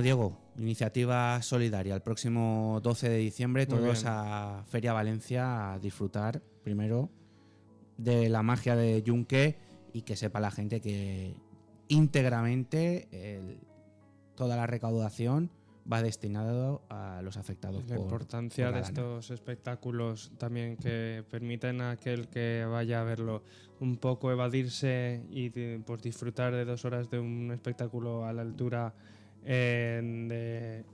Diego, iniciativa solidaria. El próximo 12 de diciembre todos a Feria Valencia a disfrutar primero de la magia de Yunque y que sepa la gente que íntegramente toda la recaudación va destinado a los afectados la importancia por la de estos espectáculos también, que permiten a aquel que vaya a verlo un poco evadirse y pues disfrutar de 2 horas de un espectáculo a la altura de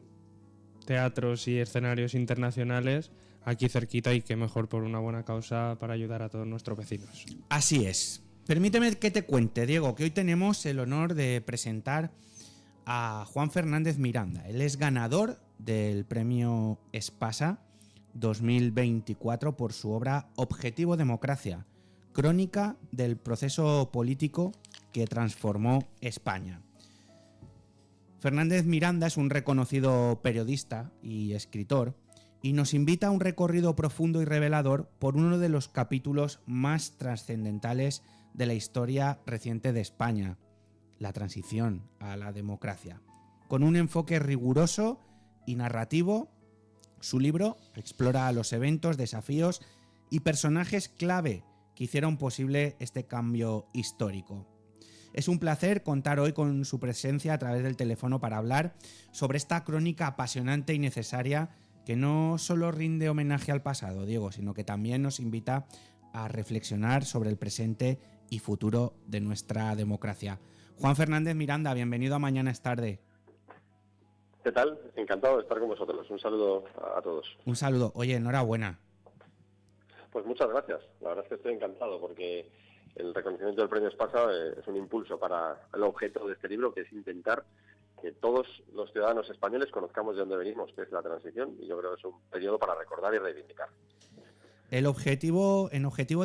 teatros y escenarios internacionales aquí cerquita, y qué mejor por una buena causa para ayudar a todos nuestros vecinos. Así es. Permíteme que te cuente, Diego, que hoy tenemos el honor de presentar a Juan Fernández Miranda. Él es ganador del premio Espasa 2024 por su obra Objetivo Democracia, crónica del proceso político que transformó España. Fernández Miranda es un reconocido periodista y escritor y nos invita a un recorrido profundo y revelador por uno de los capítulos más trascendentales de la historia reciente de España, la transición a la democracia. Con un enfoque riguroso y narrativo, su libro explora los eventos, desafíos y personajes clave que hicieron posible este cambio histórico. Es un placer contar hoy con su presencia a través del teléfono para hablar sobre esta crónica apasionante y necesaria que no solo rinde homenaje al pasado, Diego, sino que también nos invita a reflexionar sobre el presente y futuro de nuestra democracia. Juan Fernández Miranda, bienvenido a Mañana es Tarde. ¿Qué tal? Encantado de estar con vosotros. Un saludo a todos. Un saludo. Oye, enhorabuena. Pues muchas gracias. La verdad es que estoy encantado porque el reconocimiento del premio Espasa es un impulso para el objeto de este libro, que es intentar que todos los ciudadanos españoles conozcamos de dónde venimos, que es la transición, y yo creo que es un periodo para recordar y reivindicar. En Objetivo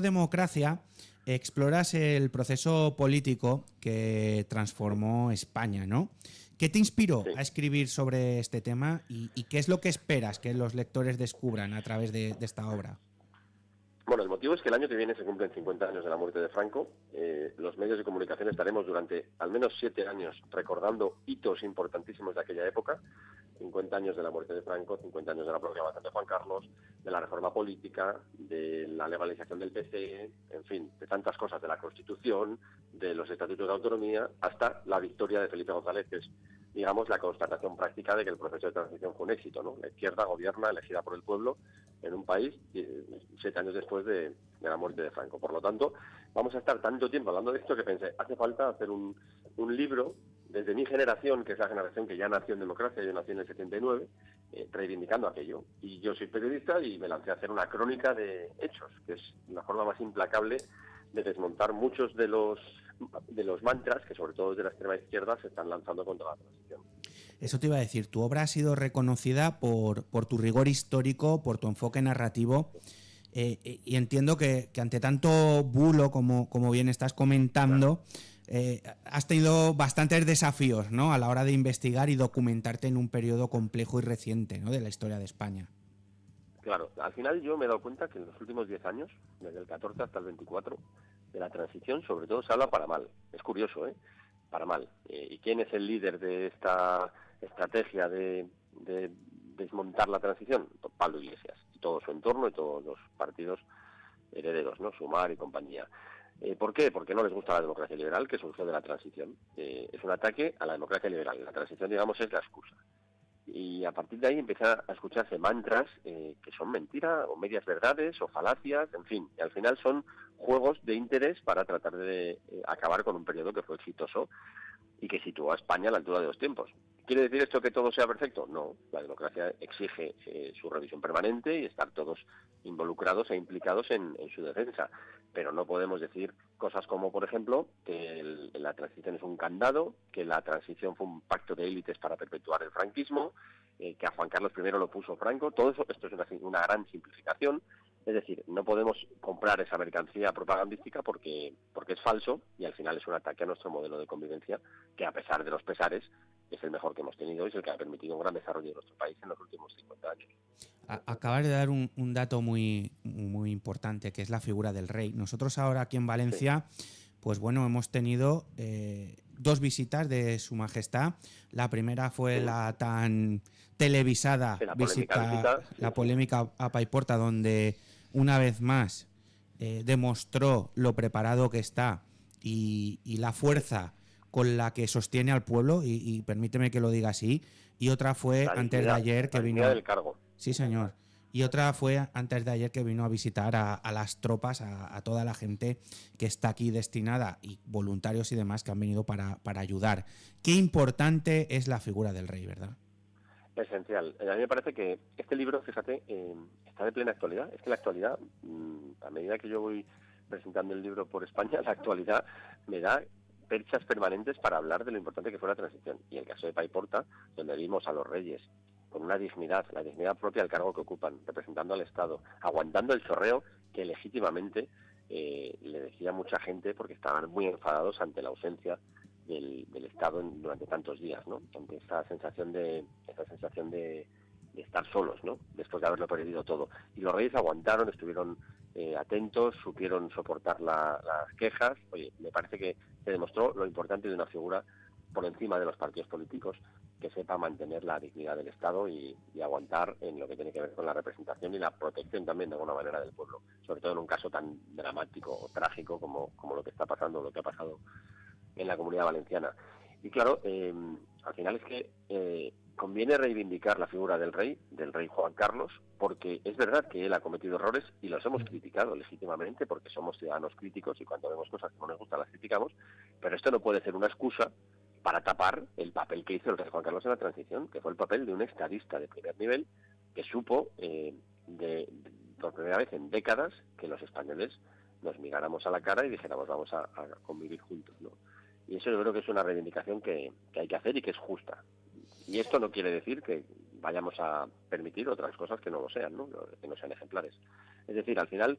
Democracia exploras el proceso político que transformó España, ¿no? ¿Qué te inspiró a escribir sobre este tema y qué es lo que esperas que los lectores descubran a través de esta obra? Bueno, el motivo es que el año que viene se cumplen 50 años de la muerte de Franco. Los medios de comunicación estaremos durante al menos 7 años recordando hitos importantísimos de aquella época. 50 años de la muerte de Franco, 50 años de la proclamación de Juan Carlos, de la reforma política, de la legalización del PCE, en fin, de tantas cosas, de la Constitución, de los estatutos de autonomía, hasta la victoria de Felipe González, que es, digamos, la constatación práctica de que el proceso de transición fue un éxito, ¿no? La izquierda gobierna, elegida por el pueblo, en un país 7 años después de la muerte de Franco. Por lo tanto, vamos a estar tanto tiempo hablando de esto que pensé, hace falta hacer un libro desde mi generación, que es la generación que ya nació en democracia, yo nací en el 79, reivindicando aquello. Y yo soy periodista y me lancé a hacer una crónica de hechos, que es la forma más implacable de desmontar muchos de los mantras que, sobre todo desde la extrema izquierda, se están lanzando contra la transición. Eso te iba a decir, tu obra ha sido reconocida por tu rigor histórico, por tu enfoque narrativo, y entiendo que ante tanto bulo, como bien estás comentando, has tenido bastantes desafíos, ¿no?, a la hora de investigar y documentarte en un periodo complejo y reciente, ¿no?, de la historia de España. Claro, al final yo me he dado cuenta que en los últimos 10 años, desde el 14 hasta el 24, de la transición sobre todo se habla para mal. Es curioso, para mal. ¿Y quién es el líder de esta estrategia de desmontar la transición? Pablo Iglesias y todo su entorno y todos los partidos herederos, ¿no? Sumar y compañía. ¿Por qué? Porque no les gusta la democracia liberal, que surgió de la transición. Es un ataque a la democracia liberal. La transición, digamos, es la excusa. Y a partir de ahí empiezan a escucharse mantras que son mentiras o medias verdades o falacias, en fin, y al final son juegos de interés para tratar de acabar con un periodo que fue exitoso y que situó a España a la altura de los tiempos. ¿Quiere decir esto que todo sea perfecto? No, la democracia exige su revisión permanente y estar todos involucrados e implicados en su defensa. Pero no podemos decir cosas como, por ejemplo, que la transición es un candado, que la transición fue un pacto de élites para perpetuar el franquismo, que a Juan Carlos I lo puso Franco. Todo eso, esto es una gran simplificación. Es decir, no podemos comprar esa mercancía propagandística porque es falso y al final es un ataque a nuestro modelo de convivencia, que a pesar de los pesares es el mejor que hemos tenido y es el que ha permitido un gran desarrollo de nuestro país en los últimos 50 años. Acabas de dar un dato muy, muy importante, que es la figura del rey. Nosotros ahora aquí en Valencia, pues bueno, hemos tenido 2 visitas de Su Majestad. La primera fue la tan televisada la polémica a Paiporta, donde una vez más demostró lo preparado que está y la fuerza con la que sostiene al pueblo, y permíteme que lo diga así. Y otra fue antes de ayer que vino... del cargo. Sí, señor. Y otra fue antes de ayer que vino a visitar a las tropas, a toda la gente que está aquí destinada, y voluntarios y demás que han venido para ayudar. Qué importante es la figura del rey, ¿verdad? Esencial. A mí me parece que este libro, fíjate, está de plena actualidad. Es que la actualidad, a medida que yo voy presentando el libro por España, la actualidad me da perchas permanentes para hablar de lo importante que fue la transición. Y el caso de Paiporta, donde vimos a los reyes con una dignidad, la dignidad propia del cargo que ocupan, representando al Estado, aguantando el chorreo que legítimamente le decía mucha gente, porque estaban muy enfadados ante la ausencia del Estado durante tantos días, ¿no? Ante esta sensación de estar solos, ¿no? Después de haberlo perdido todo. Y los reyes aguantaron, estuvieron atentos, supieron soportar las quejas. Oye, me parece que se demostró lo importante de una figura por encima de los partidos políticos, que sepa mantener la dignidad del Estado y aguantar en lo que tiene que ver con la representación y la protección también de alguna manera del pueblo, sobre todo en un caso tan dramático o trágico como lo que está pasando, lo que ha pasado en la Comunidad Valenciana. Y claro, al final es que conviene reivindicar la figura del rey Juan Carlos, porque es verdad que él ha cometido errores y los hemos criticado legítimamente, porque somos ciudadanos críticos y cuando vemos cosas que no nos gustan las criticamos, pero esto no puede ser una excusa para tapar el papel que hizo el rey Juan Carlos en la transición, que fue el papel de un estadista de primer nivel que supo por primera vez en décadas que los españoles nos miráramos a la cara y dijéramos vamos a convivir juntos, ¿no? Y eso yo creo que es una reivindicación que hay que hacer y que es justa. Y esto no quiere decir que vayamos a permitir otras cosas que no lo sean, ¿no? Que no sean ejemplares. Es decir, al final,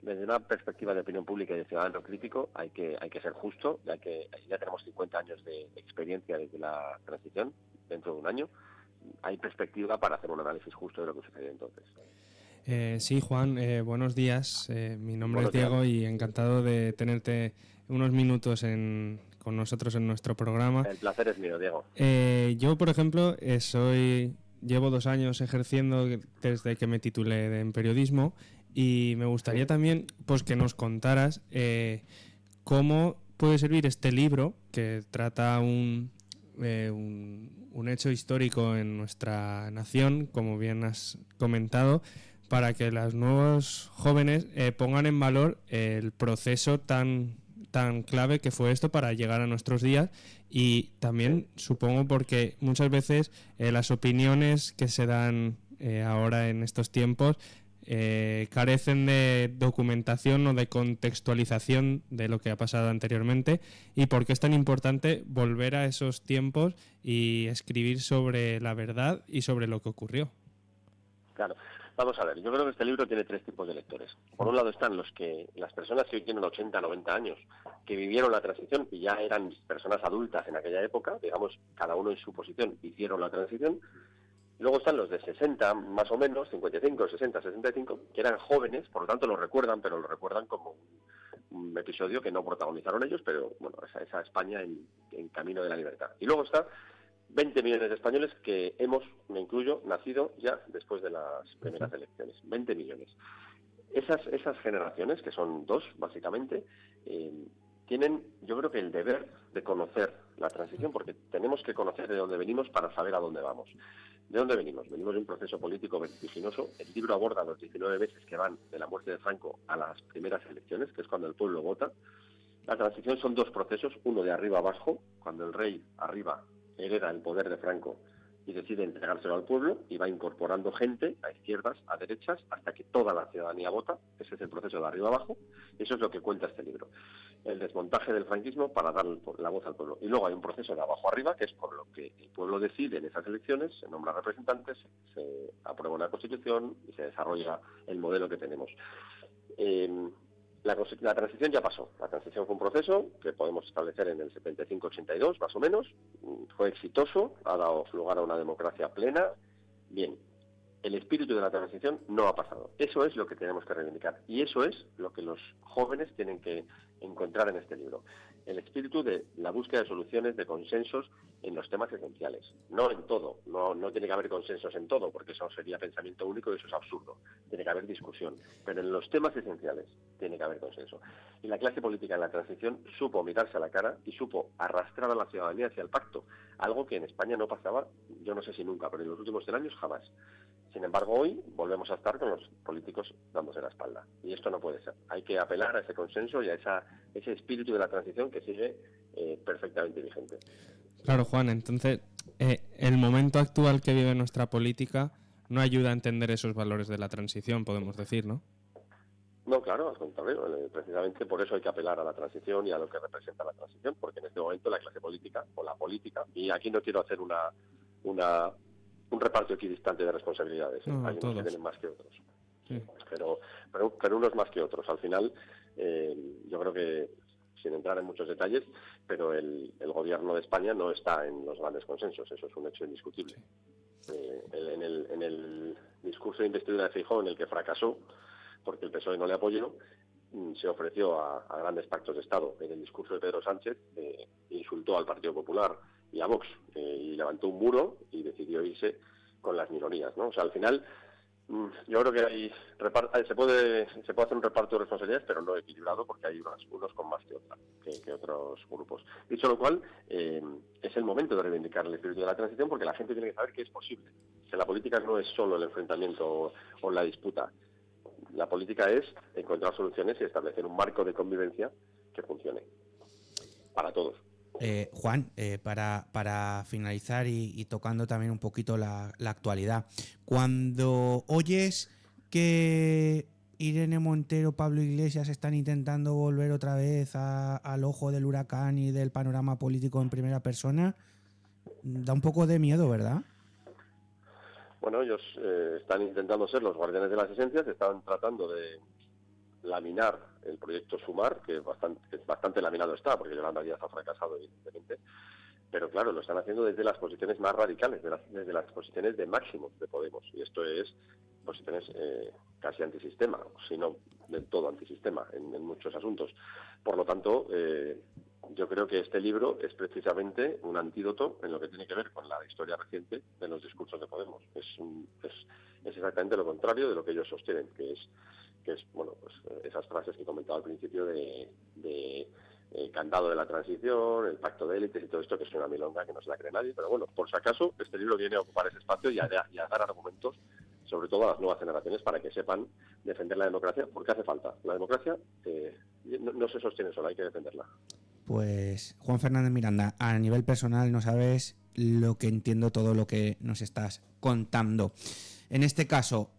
desde una perspectiva de opinión pública y de ciudadano crítico, hay que ser justo, ya tenemos 50 años de experiencia desde la transición, dentro de un año, hay perspectiva para hacer un análisis justo de lo que sucedió entonces. Sí, Juan, buenos días. Mi nombre es Diego y encantado de tenerte unos minutos con nosotros en nuestro programa. El placer es mío, Diego. Yo, por ejemplo, llevo 2 años ejerciendo desde que me titulé en periodismo y me gustaría también pues que nos contaras cómo puede servir este libro que trata un hecho histórico en nuestra nación, como bien has comentado, para que los nuevos jóvenes pongan en valor el proceso tan clave que fue esto para llegar a nuestros días, y también supongo porque muchas veces las opiniones que se dan ahora en estos tiempos carecen de documentación o de contextualización de lo que ha pasado anteriormente, y por qué es tan importante volver a esos tiempos y escribir sobre la verdad y sobre lo que ocurrió. Claro. Vamos a ver, yo creo que este libro tiene 3 tipos de lectores. Por un lado están las personas que hoy tienen 80, 90 años, que vivieron la transición y ya eran personas adultas en aquella época, digamos, cada uno en su posición hicieron la transición. Y luego están los de 60, más o menos, 55, 60, 65, que eran jóvenes, por lo tanto lo recuerdan, pero lo recuerdan como un episodio que no protagonizaron ellos, pero bueno, esa España en camino de la libertad. Y luego está 20 millones de españoles que me incluyo, nacido ya después de las primeras elecciones. 20 millones. Esas generaciones, que son 2, básicamente, tienen, yo creo que el deber de conocer la transición, porque tenemos que conocer de dónde venimos para saber a dónde vamos. ¿De dónde venimos? Venimos de un proceso político vertiginoso. El libro aborda los 19 meses que van de la muerte de Franco a las primeras elecciones, que es cuando el pueblo vota. La transición son 2 procesos, uno de arriba abajo, cuando el rey arriba hereda el poder de Franco y decide entregárselo al pueblo y va incorporando gente a izquierdas, a derechas, hasta que toda la ciudadanía vota. Ese es el proceso de arriba abajo. Eso es lo que cuenta este libro. El desmontaje del franquismo para dar la voz al pueblo. Y luego hay un proceso de abajo arriba, que es por lo que el pueblo decide en esas elecciones, se nombra representantes, se aprueba una constitución y se desarrolla el modelo que tenemos. La transición ya pasó. La transición fue un proceso que podemos establecer en el 75-82, más o menos. Fue exitoso, ha dado lugar a una democracia plena. Bien, el espíritu de la transición no ha pasado. Eso es lo que tenemos que reivindicar y eso es lo que los jóvenes tienen que encontrar en este libro. El espíritu de la búsqueda de soluciones, de consensos en los temas esenciales. No en todo, no tiene que haber consensos en todo, porque eso sería pensamiento único y eso es absurdo. Tiene que haber discusión, pero en los temas esenciales tiene que haber consenso. Y la clase política en la transición supo mirarse a la cara y supo arrastrar a la ciudadanía hacia el pacto, algo que en España no pasaba, yo no sé si nunca, pero en los últimos 100 años jamás. Sin embargo, hoy volvemos a estar con los políticos dándose la espalda. Y esto no puede ser. Hay que apelar a ese consenso y a ese espíritu de la transición que sigue perfectamente vigente. Claro, Juan, entonces el momento actual que vive nuestra política no ayuda a entender esos valores de la transición, podemos decir, ¿no? No, claro, al contrario. Precisamente por eso hay que apelar a la transición y a lo que representa la transición, porque en este momento la clase política, o la política, y aquí no quiero hacer un reparto equidistante de responsabilidades. No, hay unos todos. que tienen más que otros. Sí. Pero unos más que otros. Al final, yo creo que, sin entrar en muchos detalles, pero el gobierno de España no está en los grandes consensos. Eso es un hecho indiscutible. Sí. En el discurso de investidura de Feijóo, en el que fracasó, porque el PSOE no le apoyó, se ofreció a grandes pactos de Estado. En el discurso de Pedro Sánchez insultó al Partido Popular y a Vox y levantó un muro y decidió irse con las minorías, ¿no? O sea, al final yo creo que se puede hacer un reparto de responsabilidades, pero no equilibrado, porque hay unos con más que otros grupos. Dicho lo cual, es el momento de reivindicar el espíritu de la transición, porque la gente tiene que saber que es posible. Que la política no es solo el enfrentamiento o la disputa. La política es encontrar soluciones y establecer un marco de convivencia que funcione para todos. Juan, para finalizar y tocando también un poquito la actualidad, cuando oyes que Irene Montero, Pablo Iglesias están intentando volver otra vez al ojo del huracán y del panorama político en primera persona, da un poco de miedo, ¿verdad? Bueno, ellos están intentando ser los guardianes de las esencias, están tratando de laminar el proyecto Sumar, que bastante laminado está, porque Yolanda Díaz ha fracasado, evidentemente, pero claro, lo están haciendo desde las posiciones más radicales, desde las posiciones de máximo de Podemos, y esto es posiciones casi antisistema, si no del todo antisistema en muchos asuntos. Por lo tanto, yo creo que este libro es precisamente un antídoto en lo que tiene que ver con la historia reciente de los discursos de Podemos. Es exactamente lo contrario de lo que ellos sostienen, que es bueno, pues esas frases que comentaba al principio de candado de la transición, el pacto de élites y todo esto, que es una milonga que no se la cree nadie. Pero bueno, por si acaso, este libro viene a ocupar ese espacio y a dar argumentos, sobre todo a las nuevas generaciones, para que sepan defender la democracia, porque hace falta. La democracia no se sostiene sola, hay que defenderla. Pues Juan Fernández Miranda, a nivel personal no sabes lo que entiendo todo lo que nos estás contando. En este caso,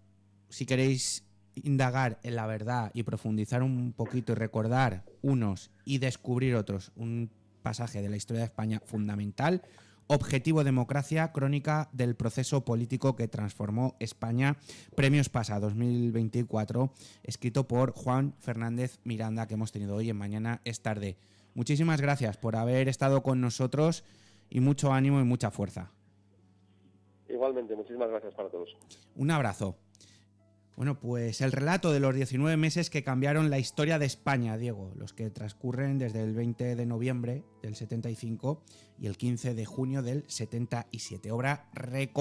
si queréis indagar en la verdad y profundizar un poquito y recordar unos y descubrir otros, un pasaje de la historia de España fundamental, Objetivo Democracia, crónica del proceso político que transformó España, Premio Espasa 2024, escrito por Juan Fernández Miranda, que hemos tenido hoy en Mañana es Tarde. Muchísimas gracias por haber estado con nosotros y mucho ánimo y mucha fuerza. Igualmente, muchísimas gracias para todos. Un abrazo. Bueno, pues el relato de los 19 meses que cambiaron la historia de España, Diego, los que transcurren desde el 20 de noviembre del 75 y el 15 de junio del 77. Obra recomendada.